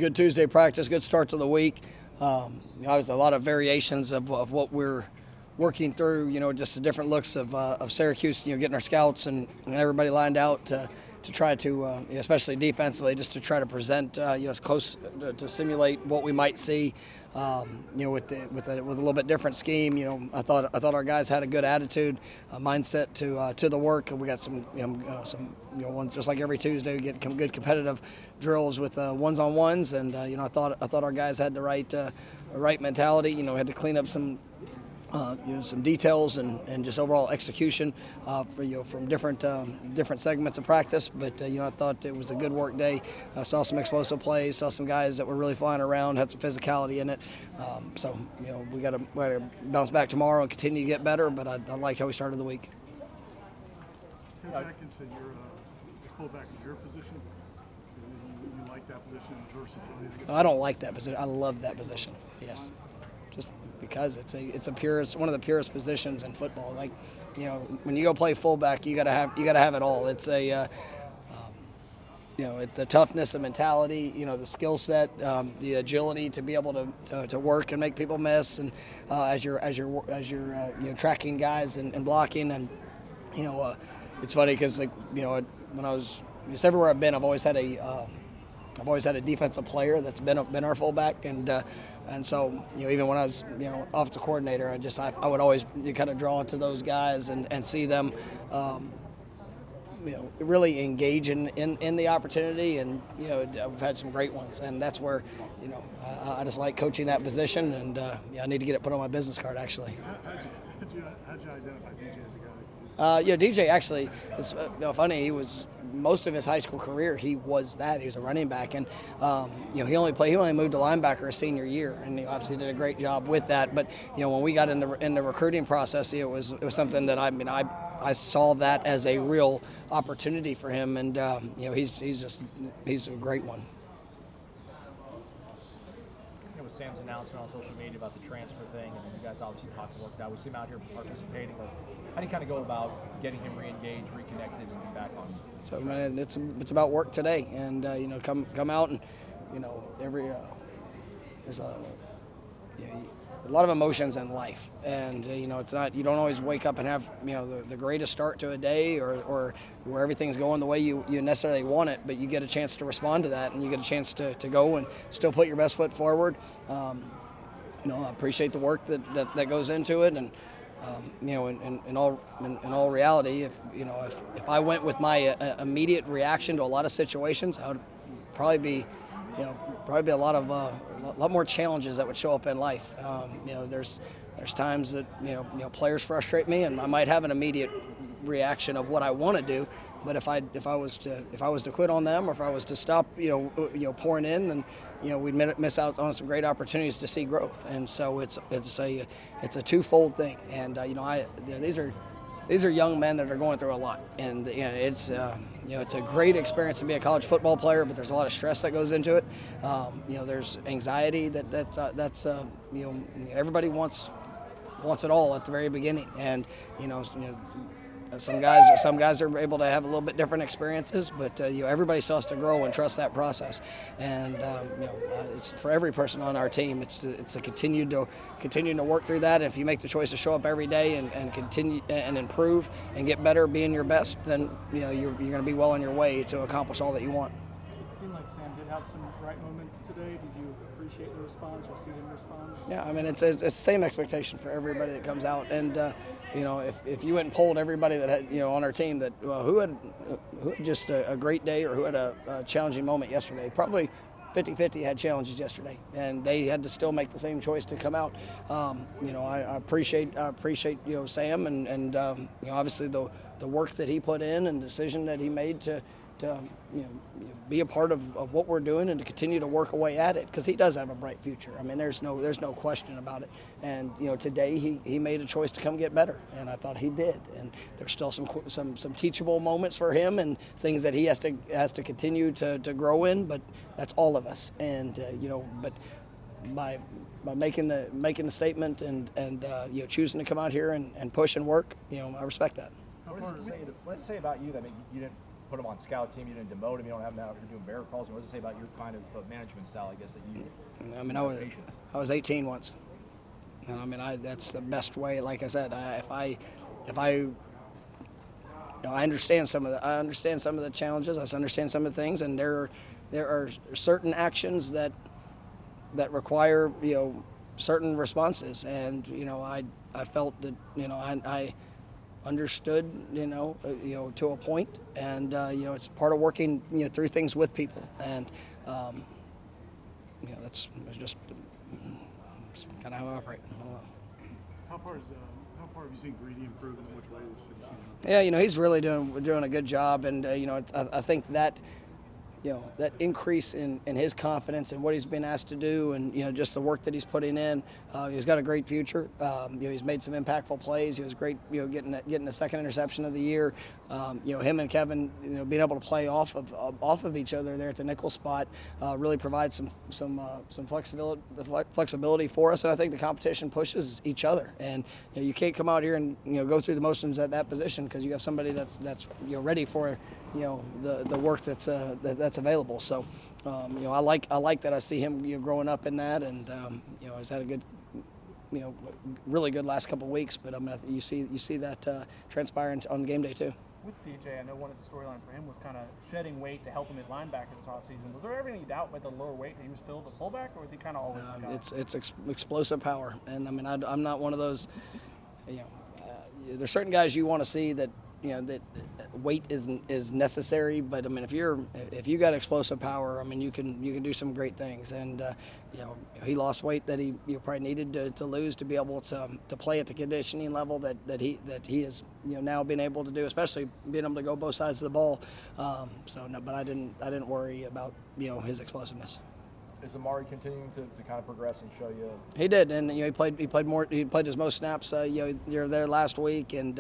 Good Tuesday practice, good start to the week. There's a lot of variations of what we're working through. Just the different looks of Syracuse. Getting our scouts and everybody lined out to try to, especially defensively, just to try to present as close to simulate what we might see. With a little bit different scheme. I thought our guys had a good attitude, mindset to the work. We got some ones just like every Tuesday. We get good competitive drills with ones-on-ones, and I thought our guys had the right mentality. We had to clean up some details and just overall execution from different segments of practice. But I thought it was a good work day. I saw some explosive plays, saw some guys that were really flying around, had some physicality in it. We got to bounce back tomorrow and continue to get better. But I liked how we started the week. Back into your fullback is your position. You like that position, versatility? I don't like that position. I love that position. Yes. Just because it's one of the purest positions in football. Like, when you go play fullback, you gotta have it all. It's the toughness, the mentality, the skill set, the agility to be able to work and make people miss, and as you're tracking guys and blocking, and it's funny because when I was just everywhere I've been, I've always had a defensive player that's been our fullback, and so even when I was offensive coordinator, I would always kind of draw to those guys and see them really engage in the opportunity, and I've had some great ones, and that's where I just like coaching that position, and I need to get it put on my business card actually. How'd you identify DJ as a guy? DJ actually, it's funny. He was most of his high school career. He was a running back, and he only moved to linebacker his senior year, and he obviously did a great job with that. But when we got in the recruiting process, it was something that I saw that as a real opportunity for him, and he's a great one. With Sam's announcement on social media about the transfer thing, and you guys obviously talked and worked out. We see him out here participating. How do you kind of go about getting him re-engaged, reconnected, and back on? So, man, it's about work today, and come out, and there's a lot of emotions in life, and it's not, you don't always wake up and have the greatest start to a day or where everything's going the way you necessarily want it, but you get a chance to respond to that, and you get a chance to go and still put your best foot forward. I appreciate the work that goes into it, and in all reality, if I went with my immediate reaction to a lot of situations, I would probably be a lot more challenges that would show up in life. There's times that players frustrate me, and I might have an immediate reaction of what I want to do. But if I was to quit on them, or if I was to stop pouring in, then we'd miss out on some great opportunities to see growth. And so it's a twofold thing. And these are young men that are going through a lot, and it's a great experience to be a college football player, but there's a lot of stress that goes into it. There's anxiety that's everybody wants it all at the very beginning, and some guys are able to have a little bit different experiences, but everybody still has to grow and trust that process. And it's for every person on our team. It's a continuing to work through that. And if you make the choice to show up every day and continue and improve and get better, being your best, then you're going to be well on your way to accomplish all that you want. It seemed like Sam did have some bright moments today. Did you appreciate the response or see him respond? Yeah, it's the same expectation for everybody that comes out. And if you went and polled everybody that had on our team that who had just a great day or who had a challenging moment yesterday, probably 50-50 had challenges yesterday, and they had to still make the same choice to come out. I appreciate Sam and obviously the work that he put in and the decision that he made to be a part of what we're doing and to continue to work away at it, because he does have a bright future. There's no question about it. And today he made a choice to come get better, and I thought he did. And there's still some teachable moments for him and things that he has to continue to grow in. But that's all of us. And but by making the statement and choosing to come out here and push and work, I respect that. What does it say about you that you didn't put him on scout team, you didn't demote him, you don't have him out here doing bear calls. What does it say about your kind of management style, I guess, that you? I mean, I was 18 once, and I mean, that's the best way. Like I said, if I I understand some of the challenges. I understand some of the things, and there are certain actions that require certain responses, and I felt that I understood to a point, and it's part of working through things with people, and that's just kind of how I operate. How far have you seen Greedy improve, and in which ways have you seen him? Yeah, he's really doing a good job, and I think that that increase in his confidence and what he's been asked to do, and just the work that he's putting in, he's got a great future. He's made some impactful plays. He was great, getting the second interception of the year. Him and Kevin, being able to play off of each other there at the nickel spot, really provides some flexibility for us. And I think the competition pushes each other, and you can't come out here and go through the motions at that position, because you have somebody that's ready for the work that's available. So I like that. I see him growing up in that, and he's had a good really good last couple of weeks. But I mean, you see that transpire on game day too. With DJ, I know one of the storylines for him was kind of shedding weight to help him at linebacker this offseason. Was there ever any doubt by the lower weight that he was still the fullback, or was he kind of always the guy? It's explosive power, and I mean, I'm not one of those. There's certain guys you want to see that that weight is necessary, but I mean, if you got explosive power, I mean, you can do some great things. And he lost weight that he probably needed to lose to be able to play at the conditioning level that he is now being able to do, especially being able to go both sides of the ball. But I didn't worry about his explosiveness. Is Amari continuing to kind of progress and show you? He did, and he played his most snaps there last week, and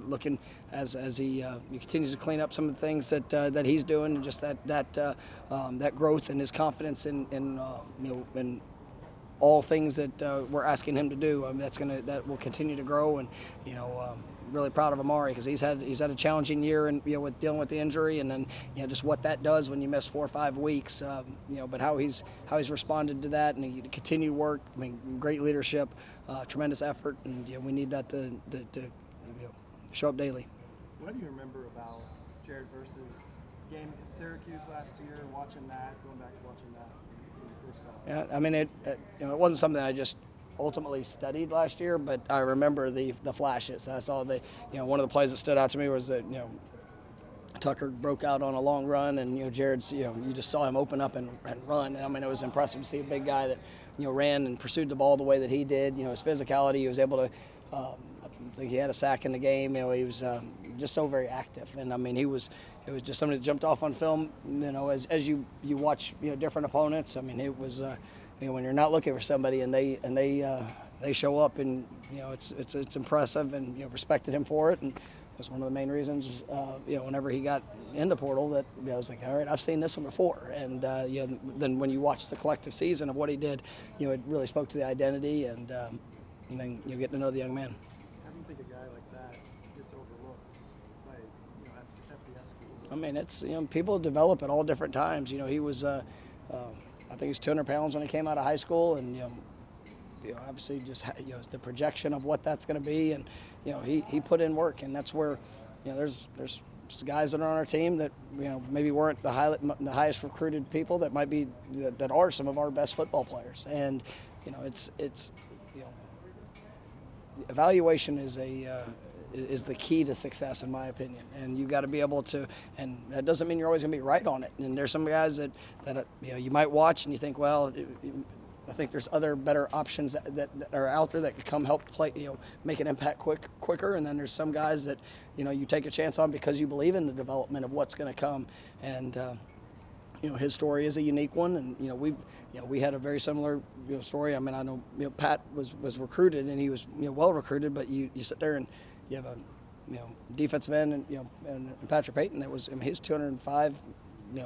looking as he continues to clean up some of the things that he's doing, and just that growth and his confidence in all things that we're asking him to do. That will continue to grow, and really proud of Amari, because he's had a challenging year, and with dealing with the injury, and then just what that does when you miss 4 or 5 weeks. But how he's responded to that, and he continued work. I mean, great leadership, tremendous effort, and we need that to show up daily. What do you remember about Jared versus game at Syracuse last year? Watching that, going back to watching that when you first saw it. Yeah, I mean, it wasn't something I just ultimately studied last year, but I remember the flashes. I saw one of the plays that stood out to me was that Tucker broke out on a long run, and Jared's you just saw him open up and run. And I mean, it was impressive to see a big guy that ran and pursued the ball the way that he did. His physicality, he was able to. I think he had a sack in the game. He was just so very active, and I mean, it was just somebody that jumped off on film. As you watch different opponents. I mean, it was. When you're not looking for somebody and they show up, and it's impressive, and respected him for it, and that's one of the main reasons whenever he got into portal that I was like, all right, I've seen this one before, and then when you watch the collective season of what he did, it really spoke to the identity, and then you get to know the young man. How do you think a guy like that gets overlooked by FBS schools? I mean, it's people develop at all different times. He was. I think he was 200 pounds when he came out of high school, and obviously just the projection of what that's going to be, and he put in work, and that's where there's guys that are on our team that maybe weren't the highest recruited people that might be that are some of our best football players, and it's evaluation is the key to success, in my opinion, and you got to be able to, and that doesn't mean you're always going to be right on it. And there's some guys that you might watch and you think, well, I think there's other better options that are out there that could come help play, make an impact quicker. And then there's some guys that you take a chance on because you believe in the development of what's going to come. And his story is a unique one, and we had a very similar story. I mean, I know Pat was recruited, and he was well recruited, but you sit there and you have a defensive end, and Patrick Payton that was, he's 205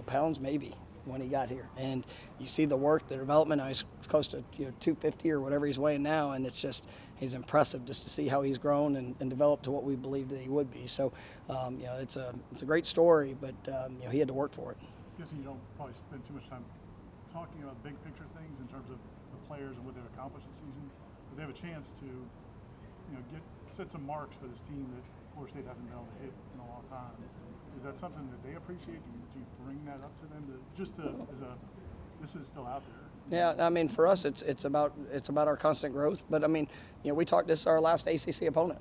pounds maybe, when he got here. And you see the work, the development. Now he's close to 250 or whatever he's weighing now, and it's just he's impressive just to see how he's grown and developed to what we believed that he would be. So it's a great story, but he had to work for it. I'm guessing you don't probably spend too much time talking about big picture things in terms of the players and what they've accomplished this season, but they have a chance to set some marks for this team that Florida State hasn't been able to hit in a long time. Is that something that they appreciate? Do you bring that up to them this is still out there? Yeah, I mean, for us, it's about our constant growth. But I mean, we talked. This is our last ACC opponent,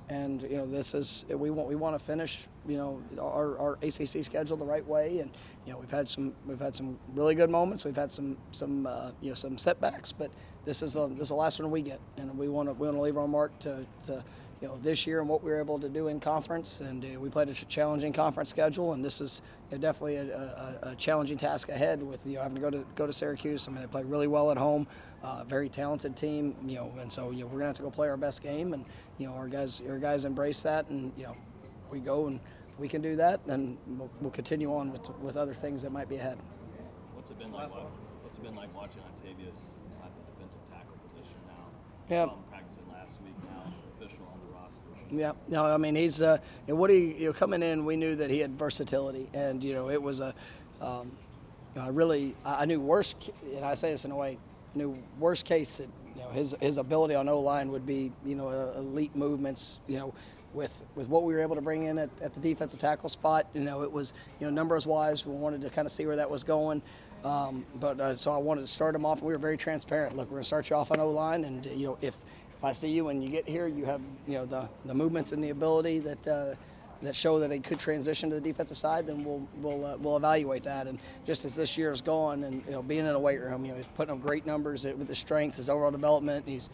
and this is we want to finish our ACC schedule the right way. And we've had some really good moments. We've had some setbacks, but this is the last one we get, and we want to leave our mark to this year and what we were able to do in conference. And we played a challenging conference schedule, and this is definitely a challenging task ahead with having to go to Syracuse. I mean, they play really well at home, very talented team, and so we're gonna have to go play our best game, and our guys embrace that, and we go and we can do that, then we'll continue on with other things that might be ahead. What's it been like watching Octavius at the defensive tackle position now? Yeah. Saw him practicing last week, now official on the roster. Yeah, no, I mean he's Woody. Coming in, we knew that he had versatility, and it was I knew worst, and I say this in a way, knew worst case that his ability on O-line would be elite movements, with what we were able to bring in at the defensive tackle spot. It was numbers wise, we wanted to kind of see where that was going. So I wanted to start him off. We were very transparent. Look, we're gonna start you off on O-line, and if I see you when you get here, you have the movements and the ability that show that he could transition to the defensive side, then we'll evaluate that. And just as this year is gone, and being in a weight room, he's putting up great numbers with his strength, his overall development. He's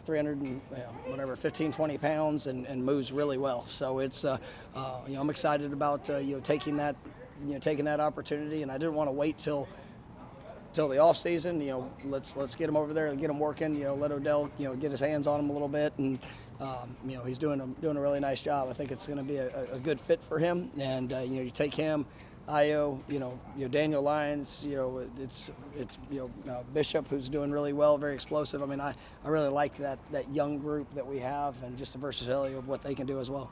300 and 20 pounds, and moves really well. So it's I'm excited about taking that opportunity, and I didn't want to wait till the off season. Let's get him over there, get him working. Let Odell get his hands on him a little bit, and he's doing a really nice job. I think it's going to be a good fit for him. And you take him, Io, Daniel Lyons, it's Bishop, who's doing really well, very explosive. I mean, I really like that young group that we have, and just the versatility of what they can do as well.